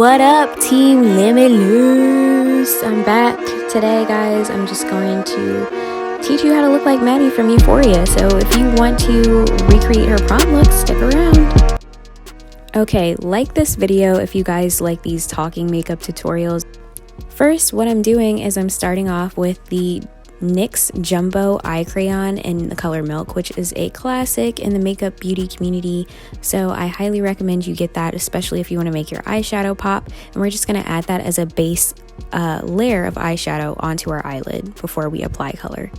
What up, Team Limitless? I'm back today, guys. I'm just going to teach you how to look like Maddy from Euphoria. So if you want to recreate her prom look, stick around. Okay, like this video if you guys like these talking makeup tutorials. First, what I'm doing is I'm starting off with the NYX Jumbo Eye Crayon in the color Milk, which is a classic in the makeup beauty community. So I highly recommend you get that, especially if you want to make your eyeshadow pop. And we're just going to add that as a base layer of eyeshadow onto our eyelid before we apply color.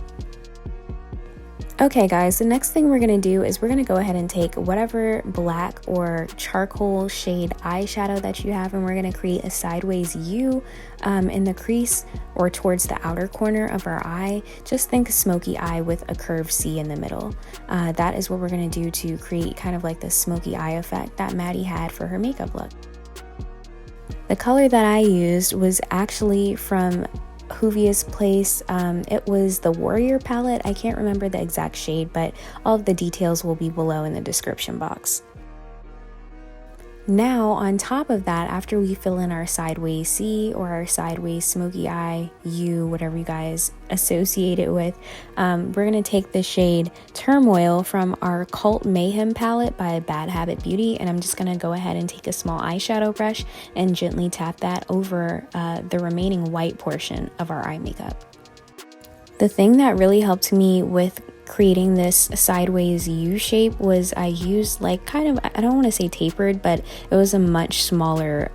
Okay guys, the next thing we're going to do is we're going to go ahead and take whatever black or charcoal shade eyeshadow that you have, and we're going to create a sideways U in the crease or towards the outer corner of our eye. Just think smoky eye with a curved C in the middle. That is what we're going to do to create kind of like the smoky eye effect that Maddy had for her makeup look. The color that I used was actually from Juvia's place. It was the Warrior palette. I can't remember the exact shade, but all of the details will be below in the description box. Now on top of that, after we fill in our sideways C or our sideways smoky eye U, whatever you guys associate it with, we're going to take the shade Turmoil from our Cult Mayhem palette by Bad Habit Beauty, and I'm just going to go ahead and take a small eyeshadow brush and gently tap that over the remaining white portion of our eye makeup. The thing that really helped me with creating this sideways U shape was I used like kind of, I don't want to say tapered, but it was a much smaller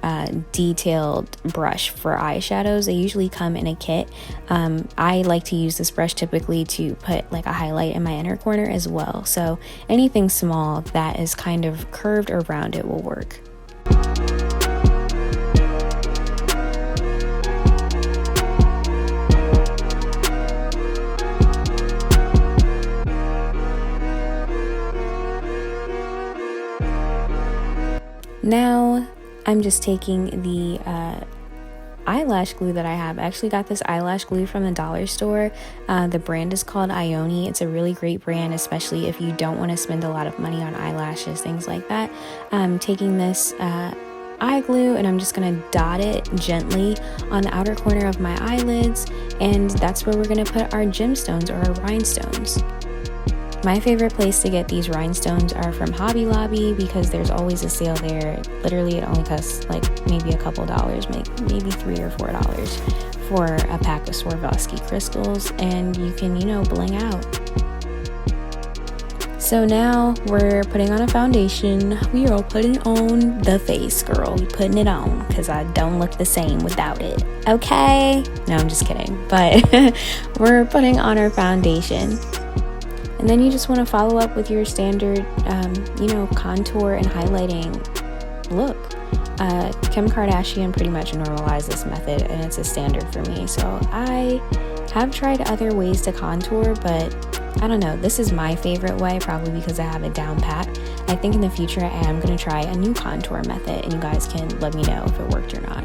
detailed brush for eyeshadows. They usually come in a kit. I like to use this brush typically to put like a highlight in my inner corner as well. So anything small that is kind of curved or rounded will work. Now I'm just taking the eyelash glue that I have. I actually got this eyelash glue from the dollar store. The brand is called Ioni. It's a really great brand, especially if you don't want to spend a lot of money on eyelashes, things like that. I'm taking this eye glue and I'm just going to dot it gently on the outer corner of my eyelids, and that's where we're going to put our gemstones or our rhinestones. My favorite place to get these rhinestones are from Hobby Lobby because there's always a sale there. Literally, it only costs like maybe a couple dollars, maybe $3 or $4 for a pack of Swarovski crystals, and you can, you know, bling out. So now we're putting on a foundation. We are putting on the face, girl. We putting it on because I don't look the same without it. Okay? No, I'm just kidding. But we're putting on our foundation. And then you just want to follow up with your standard, contour and highlighting look. Kim Kardashian pretty much normalized this method, and it's a standard for me. So I have tried other ways to contour, but I don't know. This is my favorite way, probably because I have it down pat. I think in the future I am going to try a new contour method, and you guys can let me know if it worked or not.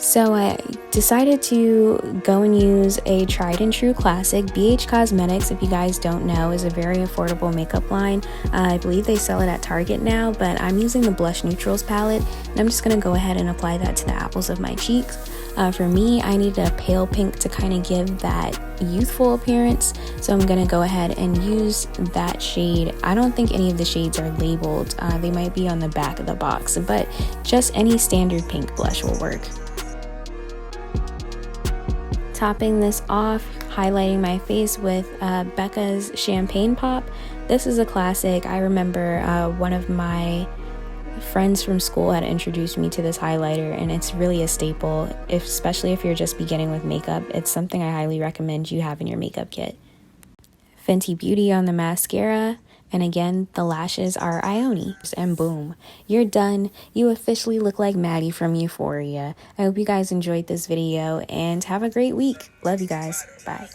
So I decided to go and use a tried and true classic. BH Cosmetics, if you guys don't know, is a very affordable makeup line. I believe they sell it at Target now, but I'm using the Blush Neutrals palette, and I'm just going to go ahead and apply that to the apples of my cheeks. For me, I need a pale pink to kind of give that youthful appearance, so I'm going to go ahead and use that shade. I don't think any of the shades are labeled. They might be on the back of the box, but just any standard pink blush will work. Topping this off, highlighting my face with Becca's Champagne Pop. This is a classic. I remember one of my friends from school had introduced me to this highlighter, and it's really a staple, especially if you're just beginning with makeup. It's something I highly recommend you have in your makeup kit. Fenty Beauty on the mascara. And again, the lashes are Ioni. And boom, you're done. You officially look like Maddy from Euphoria. I hope you guys enjoyed this video and have a great week. Love you guys. Bye.